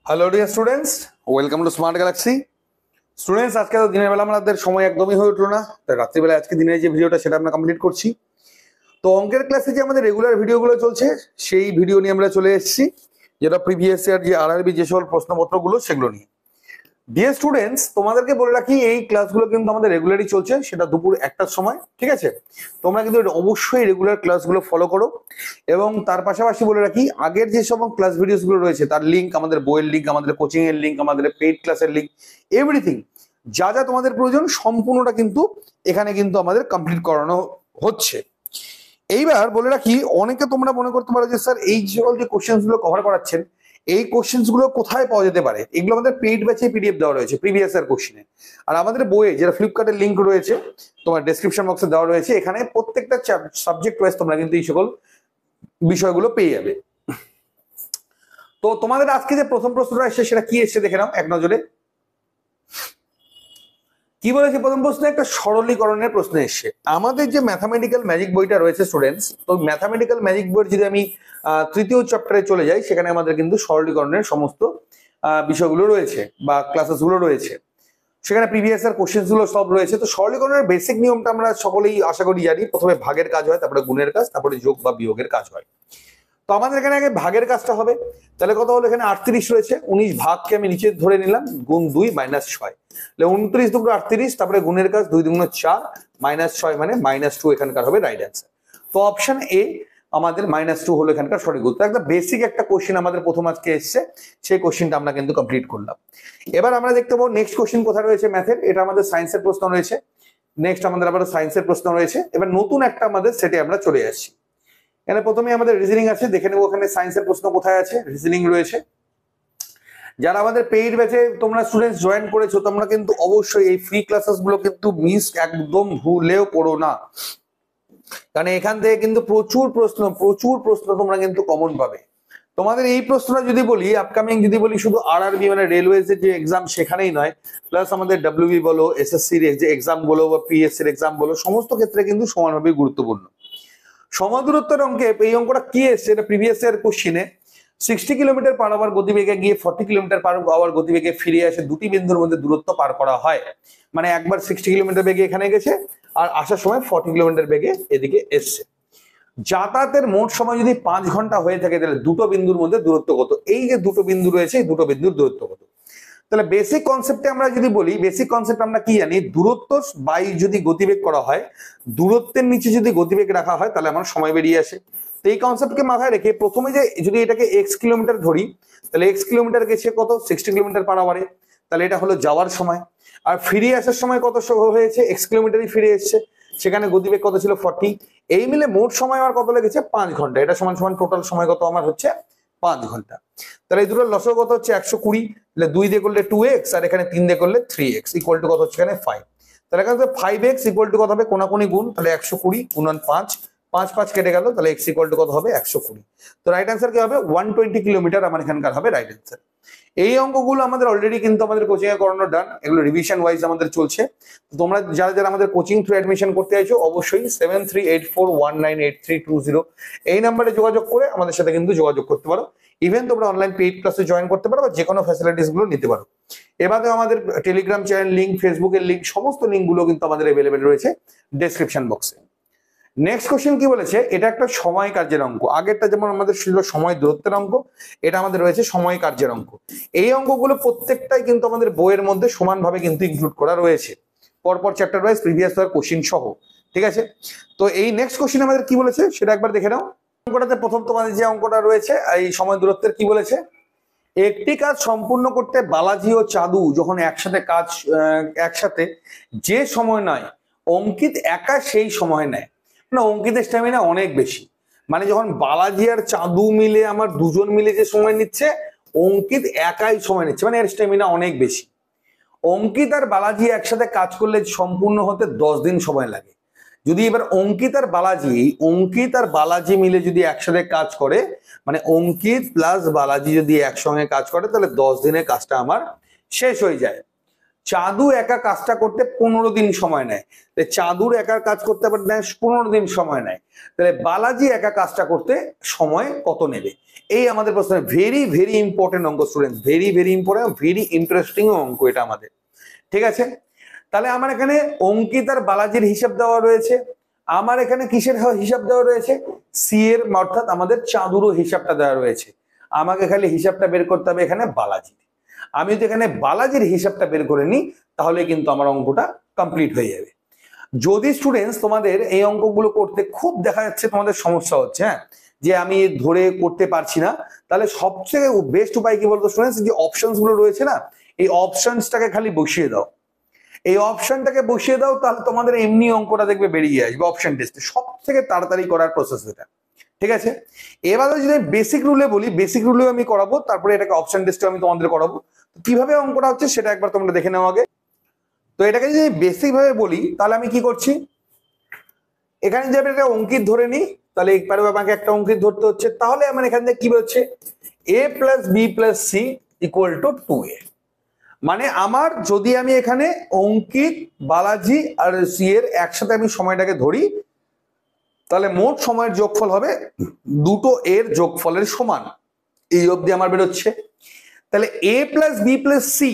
Hello dear students, welcome to smart Galaxy. Students, আজকে তো দিনের বেলা আমাদের সময় একদমই হয়ে উঠলো না, তাই রাত্রিবেলা আজকে দিনের যে ভিডিওটা সেটা আমরা কমপ্লিট করছি। তো অঙ্কের ক্লাসে যে আমাদের রেগুলার ভিডিওগুলো চলছে সেই ভিডিও নিয়ে আমরা চলে এসেছি, যেটা প্রিভিয়াস ইয়ার যে আরআরবি যে সকল প্রশ্নপত্রগুলো সেগুলো নিয়ে। ডিয়ার স্টুডেন্টস, তোমাদেরকে বলে রাখি এই ক্লাসগুলো কিন্তু আমাদের রেগুলারই চলছে, সেটা দুপুর 1টার সময়, ঠিক আছে? তোমরা কিন্তু অবশ্যই রেগুলার ক্লাসগুলো ফলো করো। এবং তার পাশাপাশি বলে রাখি, আগের যে সব ক্লাস ভিডিওসগুলো রয়েছে তার লিঙ্ক, আমাদের বইয়ের লিঙ্ক, আমাদের কোচিং এর লিঙ্ক, আমাদের পেইড ক্লাসের লিঙ্ক, এভরিথিং যা যা তোমাদের প্রয়োজন সম্পূর্ণটা কিন্তু এখানে কিন্তু আমাদের কমপ্লিট করানো হচ্ছে। এইবার বলে রাখি, অনেকে তোমরা মনে করতে পারো যে স্যার এই সকল যে কোশ্চেন্স গুলো কভার করাচ্ছেন এই কোশ্চেন্স গুলো কোথায় পাওয়া যেতে পারে? এগুলো আমাদের পেইড ব্যাচে পিডিএফ দেওয়া রয়েছে প্রিভিয়াস ইয়ার কোশ্চেনে, আর আমাদের বইয়ে যেটা ফ্লিপকার্টের লিঙ্ক রয়েছে তোমার ডেসক্রিপশন বক্সে দেওয়া রয়েছে, এখানে প্রত্যেকটা সাবজেক্ট ওয়াইজ তোমরা কিন্তু এই সকল বিষয়গুলো পেয়ে যাবে। তো তোমাদের আজকে যে প্রথম প্রশ্নটা এসেছে সেটা কি এসেছে দেখে নাও এক নজরে। কি বলেছে প্রথম প্রশ্নে? একটা সরলীকরণের প্রশ্ন এসছে। আমাদের যে ম্যাথামেটিক্যাল ম্যাজিক বইটা রয়েছে স্টুডেন্টস, তো ম্যাথামেটিক্যাল ম্যাজিক বইয়ের যদি আমি তৃতীয় চ্যাপ্টারে চলে যাই, সেখানে আমাদের কিন্তু সরলীকরণের সমস্ত বিষয়গুলো রয়েছে বা ক্লাসেস গুলো রয়েছে, সেখানে প্রিভিয়াস ইয়ার কোশ্চেন গুলো সব রয়েছে। তো সরলীকরণের বেসিক নিয়মটা আমরা সকলেই আশা করি জানি। প্রথমে ভাগের কাজ হয়, তারপরে গুণের কাজ, তারপরে যোগ বা বিয়োগের কাজ হয়। তো আমাদের এখানে আগে ভাগের কাজটা হবে। তাহলে কত হলো? এখানে 38 রয়েছে, 19 ভাগকে আমি নিচে ধরে নিলাম, গুণ 2 - 6, 29 দুগুণ 38, তারপরে গুণের কাজ 2 দুগুণ 4 -6 মানে -2 এখানকার হবে রাইট অ্যান্সার। তো অপশন এ আমাদের -2 হলো এখানকার সঠিক উত্তর। একটা বেসিক একটা কোশ্চেন আমাদের প্রথম আজকে এসছে, সেই কোশ্চেনটা আমরা কিন্তু কমপ্লিট করলাম। এবার আমরা দেখতে পাবো নেক্সট কোশ্চেন কোথায় রয়েছে ম্যাথের। এটা আমাদের সায়েন্সের প্রশ্ন রয়েছে। নেক্সট আমাদের আবার সায়েন্সের প্রশ্ন রয়েছে। এবার নতুন একটা আমাদের সেটে আমরা চলে আসছি। এখানে প্রথমে আমাদের রিজনিং আছে, দেখে নেবো ওখানে সায়েন্সের প্রশ্ন কোথায় আছে। রিজনিং রয়েছে। যারা আমাদের পেইড ব্যাচে তোমরা স্টুডেন্টস জয়েন করেছো, তোমরা কিন্তু অবশ্যই এই ফ্রি ক্লাসেস গুলো কিন্তু মিস একদম ভুলেও করো না, কারণ এখান থেকে কিন্তু প্রচুর প্রশ্ন তোমরা কিন্তু কমন পাবে। তোমাদের এই প্রশ্নটা যদি বলি আপকামিং, যদি বলি শুধু আরআরবি মানে রেলওয়েজ এর যে এক্সাম সেখানেই নয়, প্লাস আমাদের ডব্লিউবি বলো, এসএসসির যে এক্সাম বলো বা পিএসসি এর এক্সাম বলো, সমস্ত ক্ষেত্রে কিন্তু সমানভাবে গুরুত্বপূর্ণ। সমদূরত্বের অঙ্কে এই অঙ্কটা কি এসছে? এটা প্রিভিয়াস ইয়ার কোশ্চেনে 60 কিলোমিটার পার আওয়ার গতিবেগে গিয়ে 40 কিলোমিটার পার আওয়ার গতিবেগে ফিরে আসে দুটি বিন্দুর মধ্যে দূরত্ব পার করা হয়। মানে একবার 60 কিলোমিটার বেগে এখানে গেছে আর আসার সময় 40 কিলোমিটার বেগে এদিকে এসছে। যাতায়াতের মোট সময় যদি 5 ঘন্টা হয়ে থাকে, তাহলে দুটো বিন্দুর মধ্যে দূরত্ব কত? এই যে দুটো বিন্দু রয়েছে, এই দুটো বিন্দুর দূরত্ব কত? তাহলে বেসিক কনসেপ্টে আমরা যদি বলি, বেসিক কনসেপ্ট আমরা কি জানি? দূরত্ব বাই যদি গতিবেগ করা হয়, দূরত্বের নিচে যদি গতিবেগ রাখা হয় তাহলে আমার সময় বেরিয়ে আসে। তো এই কনসেপ্টকে মাথায় রেখে প্রথমে যে যদি এটাকে x কিলোমিটার ধরি, তাহলে x কিলোমিটার গেছে কত? 60 কিলোমিটার পার আওয়ারে, তাহলে এটা হলো যাওয়ার সময়। আর ফিরে আসার সময় কত হয়েছে? x কিলোমিটারই ফিরে এসছে, সেখানে গতিবেগ কত ছিল? 40। এই মিলে মোট সময় আমার কত লেগেছে? 5 ঘন্টা। এটা সমান সমান টোটাল সময় কত আমার হচ্ছে? 5 ঘন্টা। তাহলে এই দুটোর লসও কত হচ্ছে? 120। তাহলে 2 দিয়ে করলে 2x আর এখানে 3 দিয়ে করলে 3x ইকুয়াল টু কত হচ্ছে? এখানে 5। তাহলে এখানে 5x ইকুয়াল টু কত হবে? কোনাকুনি গুণ, তাহলে 120 গুণন 5, 5 5 কেটে গেল, তাহলে x ইকুয়াল টু কত হবে? 120। তো রাইট অ্যান্সার কি হবে? 120 কিলোমিটার আমার এখানকার হবে রাইট অ্যান্সার। এই অঙ্কগুলো আমাদের অলরেডি কিন্তু আমাদের কোচিং এ করানো ডান, এগুলো রিভিশন ওয়াইজ আমাদের চলছে। তোমরা যারা যারা আমাদের কোচিং থ্রু অ্যাডমিশন করতে চাইছো, অবশ্যই 7384198320 এই নাম্বারে যোগাযোগ করে আমাদের সাথে কিন্তু যোগাযোগ করতে পারো। ইভেন তোমরা অনলাইন পেইড ক্লাসে জয়েন করতে পারো বা যে কোনো ফ্যাসিলিটিস গুলো নিতে পারো। এবারে আমাদের টেলিগ্রাম চ্যানেল লিংক, ফেসবুকের লিংক, সমস্ত লিংক গুলো কিন্তু আমাদের অ্যাভেলেবেল রয়েছে ডেসক্রিপশন বক্সে। নেক্সট কোশ্চেন কি বলেছে? এটা একটা সময় কার্যের অঙ্ক। আগেরটা যেমন আমাদের ছিল সময় দূরত্বের অঙ্ক, এটা আমাদের রয়েছে সময় কার্যের অঙ্ক। এই অঙ্কগুলো প্রত্যেকটাই কিন্তু আমাদের বইয়ের মধ্যে সমানভাবে কিন্তু ইনক্লুড করা রয়েছে, পরপর chapter wise previous year question সহ, ঠিক আছে? তো এই নেক্সট কোশ্চেন আমাদের কি বলেছে সেটা একবার দেখে নাও। অঙ্কটাতে প্রথম তোমাদের যে অঙ্কটা রয়েছে এই সময় দূরত্বের, কি বলেছে? একটি কাজ সম্পূর্ণ করতে বালাজি ও চাঁদু যখন একসাথে যে সময় নয়, অঙ্কিত একা সেই সময় নেয়। না, অঙ্কিতের স্ট্যামিনা অনেক বেশি। মানে যখন বালাজি আর চাঁদু মিলে আমার দুজন মিলে যে সময় নিচ্ছে, অঙ্কিত একাই সময় নিচ্ছে, মানে এর স্ট্যামিনা অনেক বেশি। অঙ্কিত আর বালাজি একসাথে কাজ করলে সম্পূর্ণ হতে 10 দিন সময় লাগে। যদি এবার অঙ্কিত আর বালাজি মিলে যদি একসাথে কাজ করে, মানে অঙ্কিত প্লাস বালাজি যদি একসঙ্গে কাজ করে, তাহলে 10 দিনে কাজটা আমার শেষ হয়ে যায়। চাঁদু একা কাজটা করতে 15 দিন সময় নেয়। চাঁদুর একার কাজ করতে আবার 15 দিন সময় নেয়। তাহলে বালাজি একা কাজটা করতে সময় কত নেবে? এই আমাদের প্রশ্ন ভেরি ভেরি ইম্পর্টেন্ট অঙ্ক student, very very important, very interesting অঙ্ক এটা আমাদের। ঠিক আছে, তাহলে আমার এখানে অঙ্কিত আর বালাজির হিসাব দেওয়া রয়েছে, আমার এখানে কিসের হিসাব দেওয়া রয়েছে, সি এর, অর্থাৎ আমাদের চাঁদুরো হিসাবটা দেওয়া রয়েছে। আমাকে খালি হিসাবটা বের করতে হবে এখানে বালাজির। আমি যদি এখানে বালাজির হিসাবটা বের করে নিই তাহলে কিন্তু আমার অঙ্কটা কমপ্লিট হয়ে যাবে। যদি স্টুডেন্টস তোমাদের এই অঙ্কগুলো করতে খুব দেখা যাচ্ছে তোমাদের সমস্যা হচ্ছে, হ্যাঁ, যে আমি ধরে করতে পারছি না, তাহলে সবচেয়ে বেস্ট উপায় কি বলতো স্টুডেন্টস, যে অপশনস গুলো রয়েছে না, এই অপশনসটাকে খালি বসিয়ে দাও, এই অপশনটাকে বসিয়ে দাও, তাহলে তোমাদের এমনি অঙ্কটা দেখবে বেরিয়ে আসবে অপশন টেস্টে, সব থেকে তাড়াতাড়ি করার প্রসেস এটা। ঠিক আছে, এবারে যদি বেসিক রুলে বলি, বেসিক রুলেও আমি করাবো, তারপরে এটাকে অপশন টেস্টে আমি তোমাদের করাবো। কিভাবে অঙ্কটা হচ্ছে সেটা একবার তোমরা দেখে নাও আগে। তো এটাকে যদি বেসিক ভাবে বলি তাহলে আমি কি করছি, এখানে যে আমি একটা অঙ্কিত ধরে নিই, তাহলে একবারে আমাকে একটা অঙ্কিত ধরতে হচ্ছে, তাহলে আমার এখান থেকে কি হচ্ছে, a plus B plus C equal to 2a। মানে আমার যদি আমি এখানে অঙ্কিত, বালাজি আর সি এর একসাথে আমি সময়টাকে ধরি, তাহলে মোট সময়ের যোগফল হবে দুটো এর যোগফলের সমান, এই অবধি আমার বেরোচ্ছে। তাহলে a plus B plus C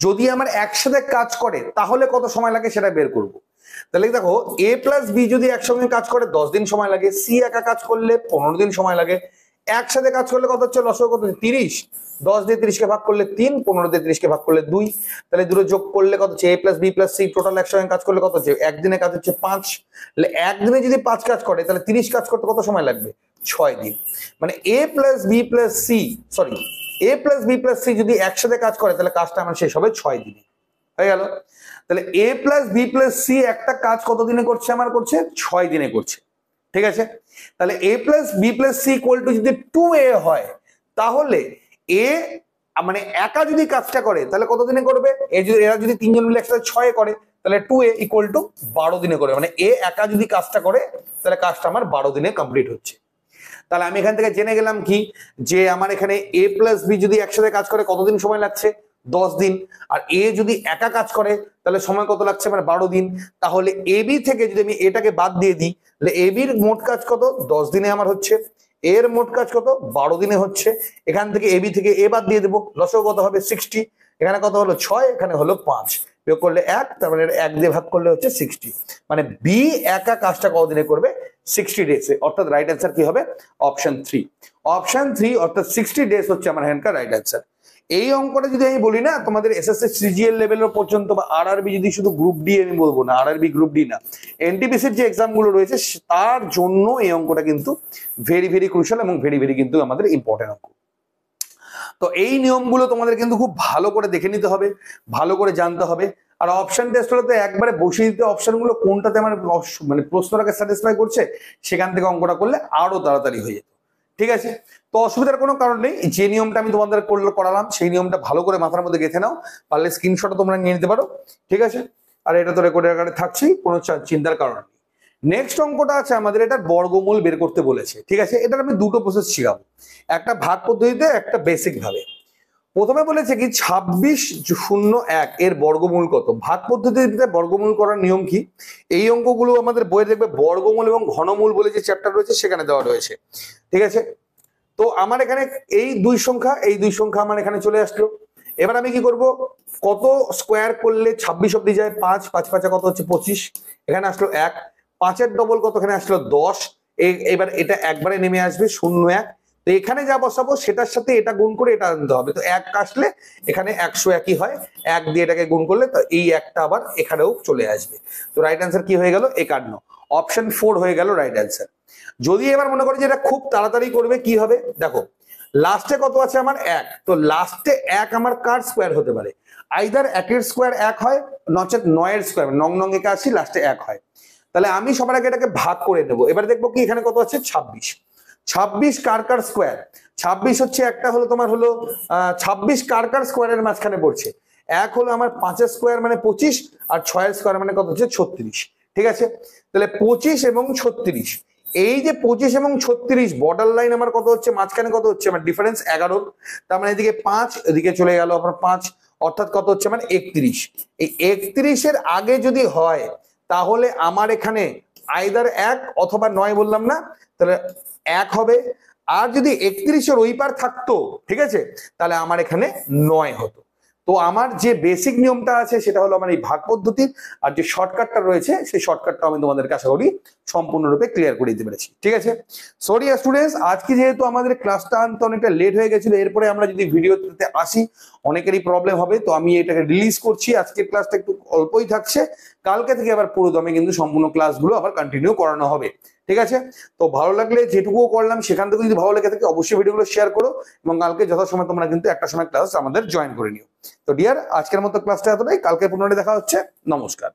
যদি আমার একসাথে কাজ করে তাহলে কত সময় লাগে সেটা বের করব। তাহলে দেখো, a প্লাস বি যদি একসঙ্গে কাজ করে 10 দিন সময় লাগে, সি একা কাজ করলে 15 দিন সময় লাগে, একসাথে কাজ করলে কত হচ্ছে, লসও কত, 30, 10 দিয়ে 30 কে ভাগ করলে 3, 15 দিয়ে 30 কে ভাগ করলে 2, তাহলে দুটো যোগ করলে কত হচ্ছে, a plus B plus C total একসঙ্গে কাজ করলে কত হচ্ছে, একদিনে কাজ হচ্ছে 5, তাহলে একদিনে যদি 5 কাজ করে তাহলে 30 কাজ করতে কত সময় লাগবে, 6 দিন। মানে a plus B plus C, sorry, a plus B plus C যদি একসাথে কাজ করে তাহলে কাজটা আমার শেষ হবে 6 দিনে, হয়ে গেল। তাহলে a plus B plus C একটা কাজ কত দিনে করছে, আমার করছে 6 দিনে করছে। ঠিক আছে, তাহলে a plus B plus C equal to যদি 2a হয়, তাহলে a মানে একা যদি কাজটা করে তাহলে কত দিনে করবে, এরা যদি তিনজন মিলে একসাথে 6 করে তাহলে 2a ইকুয়াল টু 12 দিনে করে, মানে a একা যদি কাজটা করে তাহলে কাজটা আমার 12 দিনে কমপ্লিট হচ্ছে। তাহলে আমি এখান থেকে জেনে গেলাম কি, যে আমার এখানে a প্লাস বি যদি একসাথে কাজ করে কতদিন সময় লাগছে, 10 দিন, আর এ যদি একা কাজ করে তাহলে সময় কত লাগছে, মানে 12 দিন। তাহলে এ বি থেকে যদি আমি এটাকে বাদ দিয়ে দিই, তাহলে এ বির মোট কাজ কত, 10 দিনে আমার হচ্ছে, এর মোট কাজ কত, 12 দিনে হচ্ছে। এখান থেকে এ বি থেকে এ বাদ দিয়ে দেবো, লসও কত হবে 60, এখানে কত হলো 6, এখানে হলো 5, বিয়োগ করলে 1, তার মানে 1 দিয়ে ভাগ করলে হচ্ছে 60, মানে বি একা কাজটা কতদিনে করবে, 60 ডেজে। অর্থাৎ রাইট অ্যান্সার কি হবে, অপশন 3। অপশন 3 অর্থাৎ 60 ডেজ হচ্ছে আমার এখানকার রাইট অ্যান্সার। এই অঙ্কটা যদি আমি বলি না, তোমাদের এসএসসি সিজিএল লেভেলের পর্যন্ত বা আরআরবি, যদি শুধু গ্রুপ ডি আমি বলবো না, আরআরবি গ্রুপ ডি না, এনটিপিসির যে এক্সাম গুলো রয়েছে তার জন্য এই অঙ্কটা কিন্তু ভেরি ভেরি ক্রুশাল এবং ভেরি ভেরি কিন্তু আমাদের ইম্পর্টেন্ট অঙ্ক। তো এই নিয়মগুলো তোমাদের কিন্তু খুব ভালো করে দেখে নিতে হবে, ভালো করে জানতে হবে। আর অপশন টেস্ট হলে তো একবারে বসিয়ে দিতে অপশনগুলো কোনটাতে আমার মানে প্রশ্নটাকে স্যাটিসফাই করছে, সেখান থেকে অঙ্কটা করলে আরো তাড়াতাড়ি হয়ে যেত। ঠিক আছে, তো অসুবিধার কোনো কারণ নেই, যে নিয়মটা আমি তোমাদের করালাম সেই নিয়মটা ভালো করে মাথার মধ্যে গেঁথে নাও, পারলে স্ক্রিনশটও তোমরা নিয়ে নিতে পারো। ঠিক আছে, আর এটা তো রেকর্ডের আকারে থাকছেই, কোনো চিন্তার কারণ নেই। নেক্সট অঙ্কটা আছে আমাদের, এটা বর্গমূল বের করতে বলেছে। ঠিক আছে, এটার আমি দুটো প্রসেস শিখাবো, একটা ভাগ পদ্ধতিতে, একটা বেসিক ভাবে। প্রথমে বলেছে কি 2601 এর বর্গমূল কত। ভাগ পদ্ধতিতে বর্গমূল করার নিয়ম কি, এই অঙ্কগুলো আমাদের বইয়ে দেখবে বর্গমূল এবং ঘনমূল বলে যে চ্যাপ্টার রয়েছে সেখানে দেওয়া রয়েছে। ঠিক আছে, তো আমার এখানে এই দুই সংখ্যা আমার এখানে চলে আসলো। এবার আমি কি করব, কত স্কোয়ার করলে 26 অব্দি যায়, 5, 5 5 কত হচ্ছে 25, এখানে আসলো 1, 5-এর ডবল কত, এখানে আসলো 10, এবার এটা একবারে নেমে আসবে 0-1, তো এখানে যা বসাবো সেটার সাথে এটা গুণ করে এটা আনতে হবে, তো 1 আসলে এখানে 101ই হয়, 1 দিয়ে এটাকে গুণ করলে তো এই একটা আবার এখানেও চলে আসবে। তো রাইট অ্যান্সার কি হয়ে গেল, 51, অপশন 4 হয়ে গেল রাইট অ্যান্সার। যদি এবার মনে করি যে এটা খুব তাড়াতাড়ি করবে, কি হবে দেখো, লাস্টে কত আছে আমার 1, তো লাস্টে 1 আমার কার স্কোয়ার হতে পারে, আইদার 1-এর স্কোয়ার 1 হয়, নচেত 9-এর স্কোয়ার, 9 একে আসি, লাস্টে 1 হয়। তাহলে আমি সবার আগে এটাকে ভাগ করে নেবো। এবার দেখবো কি এখানে কত আছে 26, 26 কার কার স্কোয়ার, 26 হচ্ছে একটা হলো তোমার হলো 26 কার কার স্কোয়ারের মাঝখানে পড়ছে, 1 হলো আমার 5-এর স্কোয়ার মানে 25, আর 6-এর স্কোয়ার মানে কত হচ্ছে 36। ঠিক আছে, তাহলে 25 এবং 36, এই যে 25 এবং 36 বর্ডার লাইন আমার কত হচ্ছে, মাঝখানে কত হচ্ছে আমার ডিফারেন্স 11, তার মানে এদিকে 5, এদিকে চলে গেল আপনার 5, অর্থাৎ কত হচ্ছে মানে 31। এই 31-এর আগে যদি হয় তাহলে আমার এখানে আইদার 1 অথবা 9 বললাম না, তাহলে 1 হবে, আর যদি 31 ওই পার থাকতো, ঠিক আছে, তাহলে আমার এখানে 9 হতো। তো আমার যে বেসিক নিয়মটা আছে সেটা হলো আমার এই ভাগ পদ্ধতির, আর যে শর্টকাটটা রয়েছে সেই শর্টকাটটা আমি তোমাদেরকে আশা করি সম্পূর্ণরূপে ক্লিয়ার করে দিতে পেরেছি। ঠিক আছে, সরি স্টুডেন্টস, আজকে যেহেতু আমাদের ক্লাসটা আনতে অনেকটা লেট হয়ে গেছিল, এরপরে আমরা যদি ভিডিওতে আসি অনেকেরই প্রবলেম হবে, তো আমি এটাকে রিলিজ করছি। আজকের ক্লাসটা একটু অল্পই থাকছে, কালকে থেকে আবার পুরো দমে কিন্তু সম্পূর্ণ ক্লাসগুলো আবার কন্টিনিউ করানো হবে। ঠিক আছে, তো ভালো লাগলে যেটুকুও করলাম সেখান থেকে যদি ভালো লেগে থাকে অবশ্যই ভিডিওগুলো শেয়ার করো, এবং কালকে যথাসময় তোমরা কিন্তু একটা সময় ক্লাস আমাদের জয়েন করে নিও। তো ডিয়ার, আজকের মতো ক্লাসটা এতটাই, কালকে পুনরায় দেখা হচ্ছে। নমস্কার।